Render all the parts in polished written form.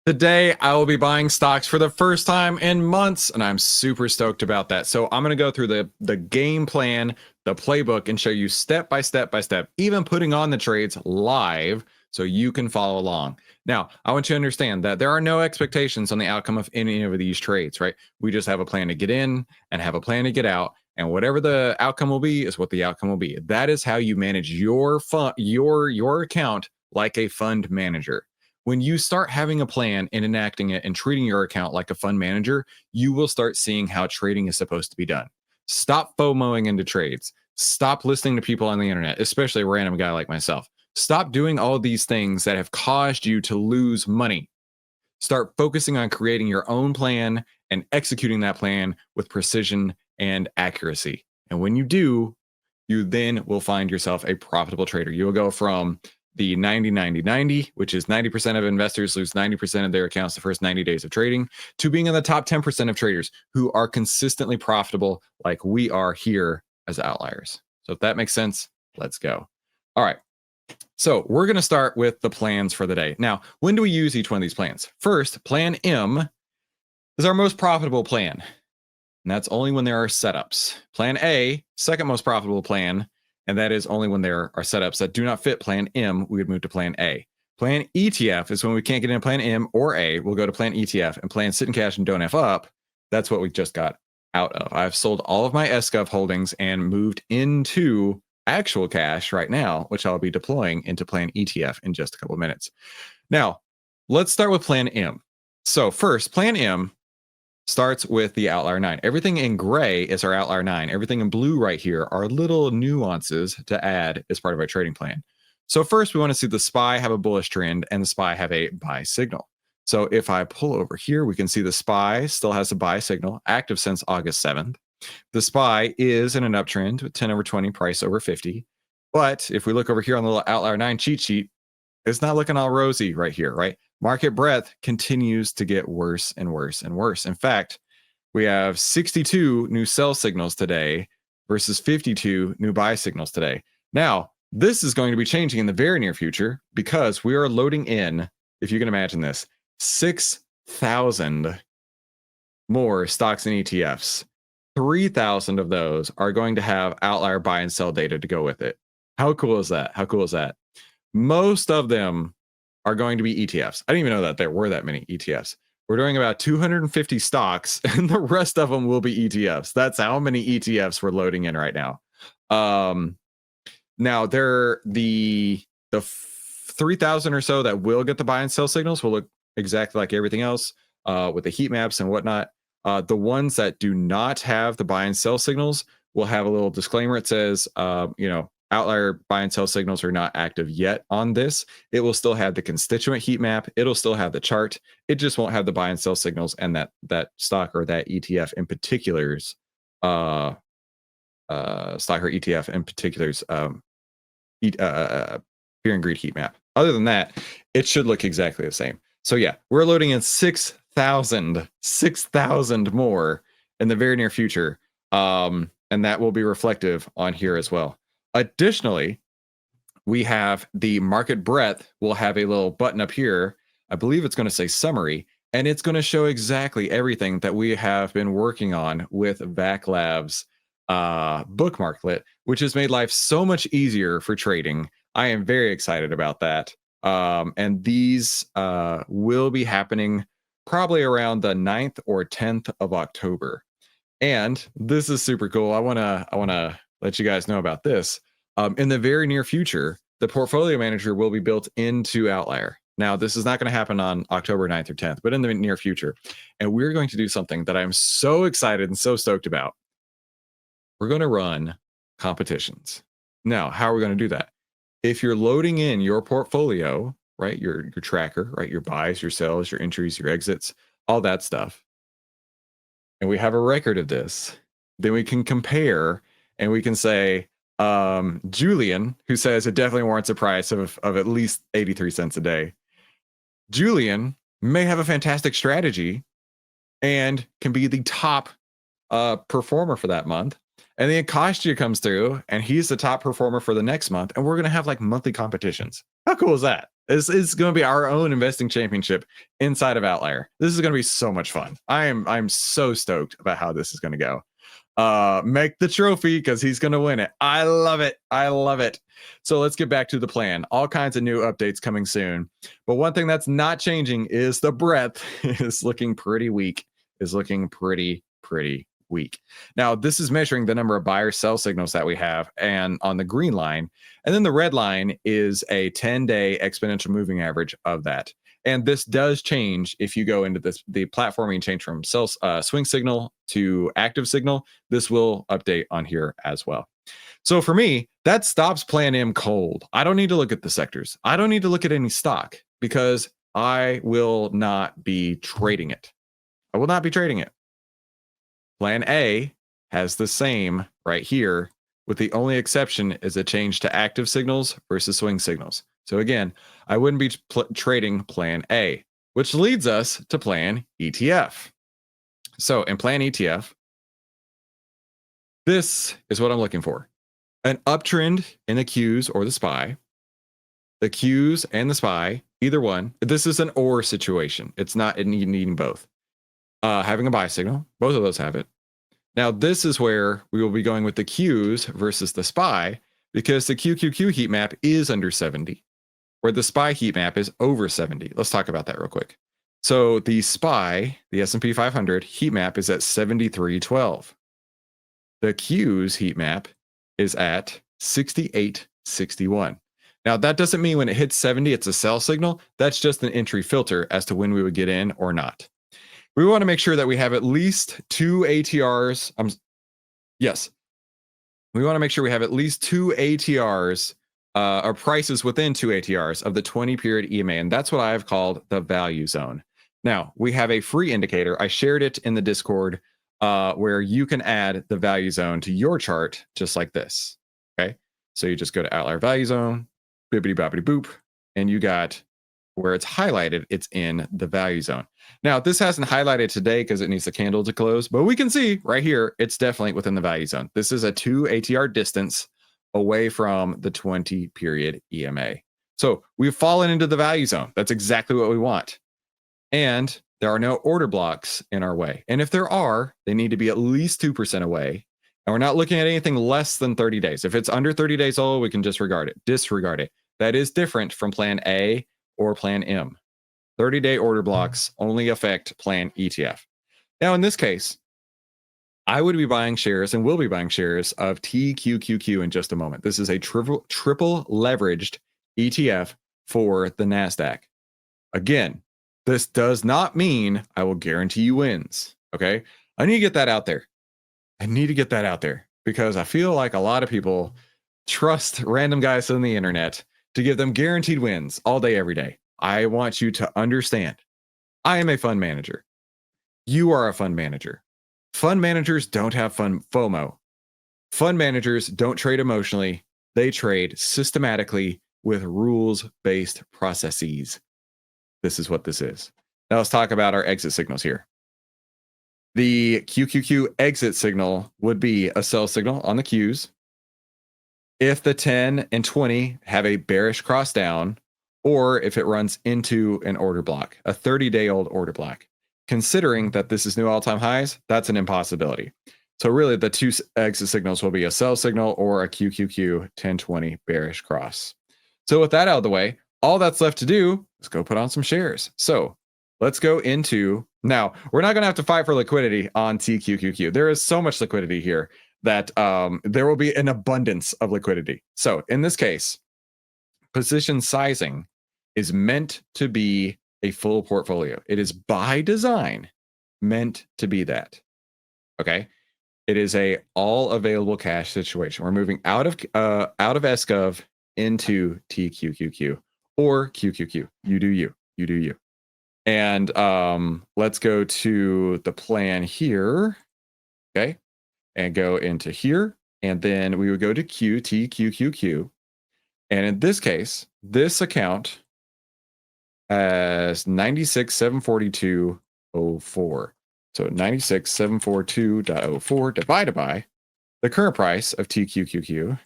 Today, I will be buying stocks for the first time in months, and I'm super stoked about that. So I'm going to go through the game plan, the playbook, and show you step by step by step, even putting on the trades live so you can follow along. Now, I want you to understand that there are no expectations on the outcome of any of these trades, right? We just have a plan to get in and have a plan to get out, and whatever the outcome will be is what the outcome will be. That is how you manage your fund, your account like a fund manager. When you start having a plan and enacting it and treating your account like a fund manager, you will start seeing how trading is supposed to be done. Stop FOMOing into trades. Stop listening to people on the internet, especially a random guy like myself. Stop doing all these things that have caused you to lose money. Start focusing on creating your own plan and executing that plan with precision and accuracy. And when you do, you then will find yourself a profitable trader. You will go from the 90-90-90, which is 90% of investors lose 90% of their accounts the first 90 days of trading, to being in the top 10% of traders who are consistently profitable like we are here as outliers. So if that makes sense, let's go. All right. So we're going to start with the plans for the day. Now, when do we use each one of these plans? First, Plan M is our most profitable plan, and that's only when there are setups. Plan A, second most profitable plan, and that is only when there are setups that do not fit Plan M, we would move to Plan A. Plan ETF is when we can't get into Plan M or A, we'll go to Plan ETF, and Plan Sit in Cash and Don't F Up, that's what we just got out of. I've sold all of my SCUF holdings and moved into actual cash right now, which I'll be deploying into Plan ETF in just a couple of minutes. Now, let's start with Plan M. So first, Plan M starts with the OVTLYR Nine. Everything in gray is our OVTLYR Nine. Everything in blue right here are little nuances to add as part of our trading plan. So first, we want to see the SPY have a bullish trend and the SPY have a buy signal. So if I pull over here, we can see the SPY still has a buy signal, active since August 7th. The SPY is in an uptrend with 10/20, price over 50. But if we look over here on the little OVTLYR Nine cheat sheet, it's not looking all rosy right here, right? Market breadth continues to get worse and worse and worse. In fact, we have 62 new sell signals today versus 52 new buy signals today. Now, this is going to be changing in the very near future because we are loading in, if you can imagine this, 6,000 more stocks and ETFs. 3,000 of those are going to have outlier buy and sell data to go with it. How cool is that? How cool is that? Most of them are going to be ETFs. I didn't even know that there were that many ETFs. We're doing about 250 stocks, and the rest of them will be ETFs. That's how many ETFs we're loading in right now. Now, the 3,000 or so that will get the buy and sell signals will look exactly like everything else with the heat maps and whatnot. The ones that do not have the buy and sell signals will have a little disclaimer. It says, outlier buy and sell signals are not active yet on this. It will still have the constituent heat map. It'll still have the chart. It just won't have the buy and sell signals and that stock or that ETF in particular's stock or ETF in particular's fear and greed heat map. Other than that, it should look exactly the same. So yeah, we're loading in 6,000 more in the very near future. And that will be reflective on here as well. Additionally, we have the market breadth. We'll have a little button up here. I believe it's going to say summary, and it's going to show exactly everything that we have been working on with VAC Labs bookmarklet, which has made life so much easier for trading. I am very excited about that. And these will be happening probably around the 9th or 10th of October. And this is super cool. I want to let you guys know about this. In the very near future, the portfolio manager will be built into OVTLYR. Now, this is not going to happen on October 9th or 10th, but in the near future. And we're going to do something that I'm so excited and so stoked about. We're going to run competitions. Now, how are we going to do that? If you're loading in your portfolio, right, your tracker, right, your buys, your sells, your entries, your exits, all that stuff, and we have a record of this, then we can compare and we can say, Julian, who says it definitely warrants a price of at least 83 cents a day. Julian may have a fantastic strategy and can be the top performer for that month. And then Kostya comes through and he's the top performer for the next month. And we're going to have like monthly competitions. How cool is that? This is going to be our own investing championship inside of OVTLYR. This is going to be so much fun. I'm so stoked about how this is going to go. Make the trophy because he's going to win it. I love it. I love it. So let's get back to the plan. All kinds of new updates coming soon. But one thing that's not changing is the breadth is looking pretty weak. Is looking pretty weak. Now, this is measuring the number of buyer sell signals that we have, and on the green line, and then the red line is a 10-day exponential moving average of that. And this does change if you go into the platforming change from swing signal to active signal. This will update on here as well. So for me, that stops Plan M cold. I don't need to look at the sectors. I don't need to look at any stock because I will not be trading it. I will not be trading it. Plan A has the same right here, with the only exception is a change to active signals versus swing signals. So again, I wouldn't be trading Plan A, which leads us to Plan ETF. So in Plan ETF, this is what I'm looking for. An uptrend in the Qs or the SPY. The Qs and the SPY, either one. This is an or situation. It's not needing both. Having a buy signal, both of those have it. Now, this is where we will be going with the Qs versus the SPY, because the QQQ heat map is under 70, where the SPY heat map is over 70. Let's talk about that real quick. So the SPY, the S&P 500 heat map is at 73.12. The Qs heat map is at 68.61. Now, that doesn't mean when it hits 70, it's a sell signal. That's just an entry filter as to when we would get in or not. We want to make sure that we have at least two ATRs. Yes. We want to make sure we have at least two ATRs or prices within two ATRs of the 20-period EMA. And that's what I've called the value zone. Now, we have a free indicator. I shared it in the Discord where you can add the value zone to your chart just like this. Okay. So you just go to OVTLYR value zone, bibbity boppity boop, and you got where it's highlighted, it's in the value zone. Now, this hasn't highlighted today because it needs the candle to close, but we can see right here, it's definitely within the value zone. This is a 2 ATR distance away from the 20-period EMA. So we've fallen into the value zone. That's exactly what we want. And there are no order blocks in our way. And if there are, they need to be at least 2% away. And we're not looking at anything less than 30 days. If it's under 30 days old, we can disregard it. That is different from Plan A or Plan M. 30-day order blocks only affect Plan ETF. Now, in this case, I would be buying shares and will be buying shares of TQQQ in just a moment. This is a triple leveraged ETF for the NASDAQ. Again, this does not mean I will guarantee you wins. Okay. I need to get that out there. Because I feel like a lot of people trust random guys on the internet to give them guaranteed wins all day, every day. I want you to understand, I am a fund manager. You are a fund manager. Fund managers don't have FOMO. Fund managers don't trade emotionally. They trade systematically with rules-based processes. This is what this is. Now let's talk about our exit signals here. The QQQ exit signal would be a sell signal on the Qs. If the 10 and 20 have a bearish cross down, or if it runs into an order block, a 30-day-old order block. Considering that this is new all-time highs, that's an impossibility. So really the two exit signals will be a sell signal or a QQQ 1020 bearish cross. So with that out of the way, all that's left to do is go put on some shares. So let's go into, now we're not going to have to fight for liquidity on TQQQ. There is so much liquidity here that there will be an abundance of liquidity. So in this case, position sizing is meant to be a full portfolio. It is by design meant to be that. Okay. It is a all available cash situation. We're moving out of SGov into TQQQ or QQQ. You do you. And let's go to the plan here. Okay. And go into here. And then we would go to TQQQ. And in this case, this account has 96,742.04. So 96,742.04 divided by the current price of TQQQ,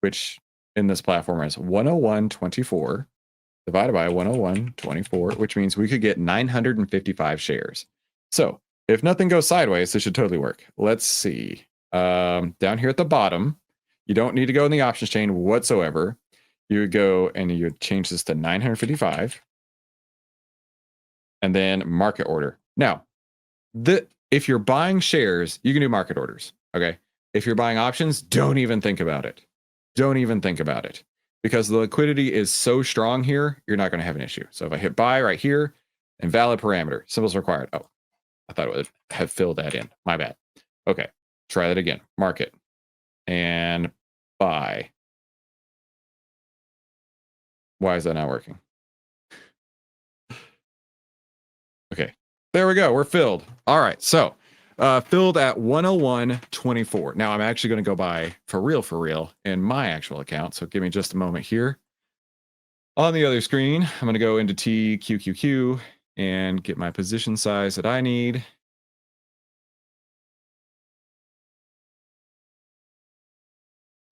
which in this platform is 101.24. divided by 101.24, which means we could get 955 shares. So if nothing goes sideways, this should totally work. Let's see. Down here at the bottom, you don't need to go in the options chain whatsoever. You would go and you would change this to 955 and then market order. Now, if you're buying shares, you can do market orders. Okay. If you're buying options, don't even think about it. Don't even think about it because the liquidity is so strong here, you're not going to have an issue. So if I hit buy right here, invalid parameter, symbols required. Oh, I thought it would have filled that in. My bad. Okay. Try that again. Market and buy. Why is that not working? Okay. There we go. We're filled. All right. So filled at 101.24. Now I'm actually going to go buy for real in my actual account. So give me just a moment here. On the other screen, I'm going to go into TQQQ and get my position size that I need.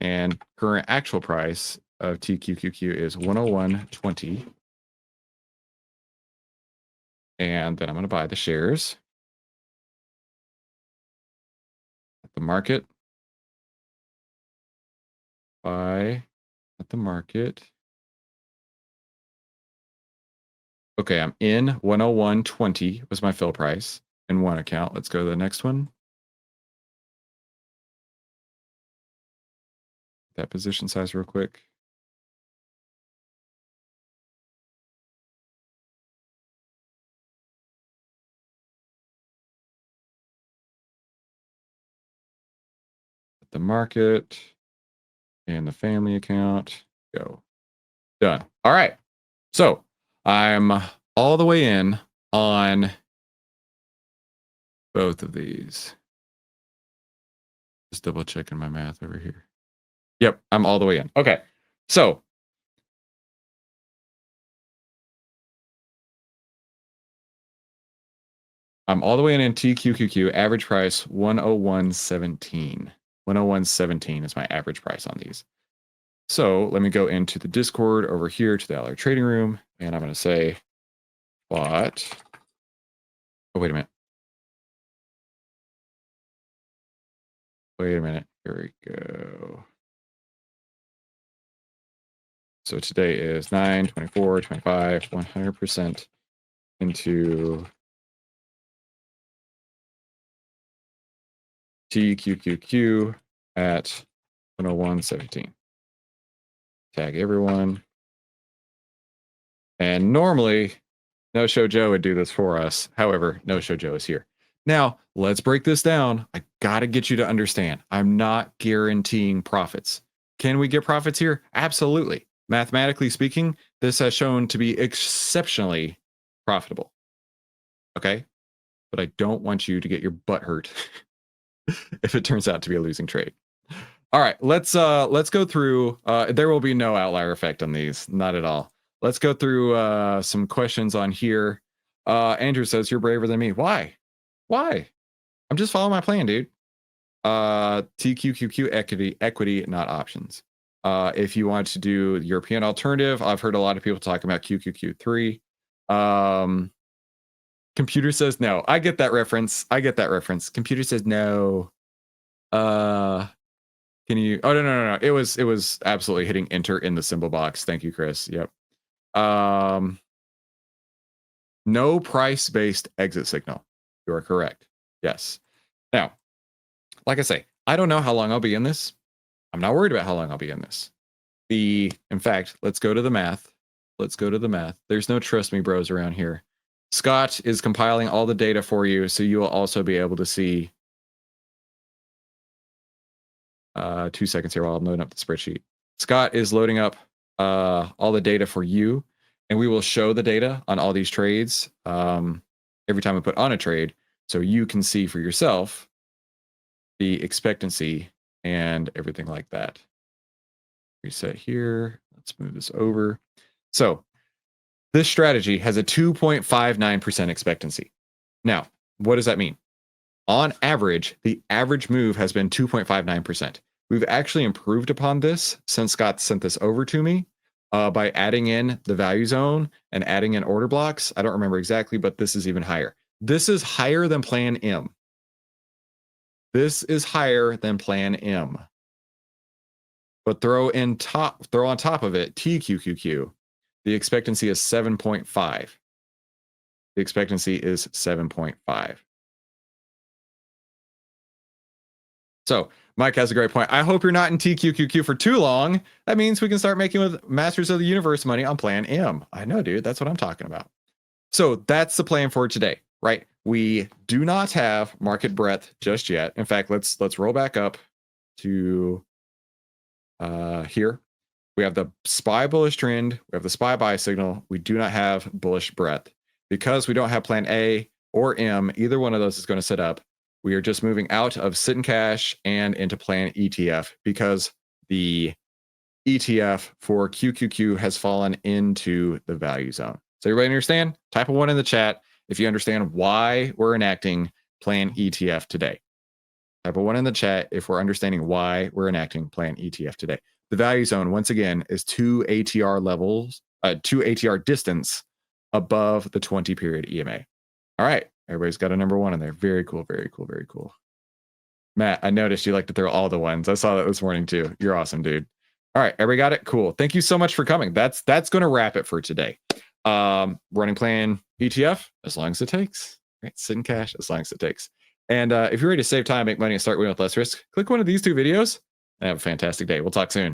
And current actual price of TQQQ is 101.20. And then I'm going to buy the shares at the market. Buy at the market. Okay, I'm in 101.20 was my fill price in one account. Let's go to the next one. That position size real quick. The market and the family account. Go. Done. All right. So I'm all the way in on both of these. Just double checking my math over here. Yep, I'm all the way in. Okay. So I'm all the way in TQQQ. Average price 101.17. 101.17 is my average price on these. So let me go into the Discord over here to the OVTLYR trading room, and I'm going to say bot. Oh, wait a minute. Wait a minute. Here we go. So today is 9/24/25, 100% into TQQQ at 101.17. Tag everyone. And normally, No Show Joe would do this for us. However, No Show Joe is here. Now, let's break this down. I got to get you to understand. I'm not guaranteeing profits. Can we get profits here? Absolutely. Mathematically speaking, this has shown to be exceptionally profitable. Okay? But I don't want you to get your butt hurt if it turns out to be a losing trade. All right, let's go through. There will be no outlier effect on these, not at all. Let's go through some questions on here. Andrew says, you're braver than me. Why? I'm just following my plan, dude. TQQQ equity, not options. If you want to do European alternative, I've heard a lot of people talking about QQQ3. Computer says no. I get that reference. Computer says no. Can you? Oh no. It was absolutely hitting enter in the symbol box. Thank you, Chris. Yep. No price-based exit signal. You are correct. Yes. Now, like I say, I don't know how long I'll be in this. I'm not worried about how long I'll be in this. In fact, let's go to the math. There's no trust me bros around here. Scott is compiling all the data for you, so you will also be able to see 2 seconds here while I'm loading up the spreadsheet. Scott is loading up all the data for you, and we will show the data on all these trades every time we put on a trade, so you can see for yourself the expectancy and everything like that. Reset here. Let's move this over. So this strategy has a 2.59% expectancy. Now, what does that mean? On average, the average move has been 2.59%. We've actually improved upon this since Scott sent this over to me. by adding in the value zone and adding in order blocks. I don't remember exactly, but this is even higher. This is higher than Plan M. This is higher than Plan M. But throw on top of it TQQQ. The expectancy is 7.5. The expectancy is 7.5. So Mike has a great point. I hope you're not in TQQQ for too long. That means we can start making with Masters of the Universe money on Plan M. I know, dude. That's what I'm talking about. So that's the plan for today, right? We do not have market breadth just yet. In fact, let's roll back up to here. We have the SPY bullish trend. We have the SPY buy signal. We do not have bullish breadth. Because we don't have Plan A or M, either one of those is going to set up. We are just moving out of sit and cash and into Plan ETF because the ETF for QQQ has fallen into the value zone. So everybody understand? Type a 1 in the chat if you understand why we're enacting Plan ETF today. Type a 1 in the chat if we're understanding why we're enacting Plan ETF today. The value zone, once again, is 2 ATR levels, 2 ATR distance above the 20 period EMA. All right. Everybody's got a number 1 in there. Very cool. Very cool. Very cool. Matt, I noticed you like to throw all the ones. I saw that this morning too. You're awesome, dude. All right. Everybody got it? Cool. Thank you so much for coming. That's going to wrap it for today. Running Plan ETF as long as it takes. Right? Sit in cash as long as it takes. And if you're ready to save time, make money, and start winning with less risk, click one of these 2 videos and have a fantastic day. We'll talk soon.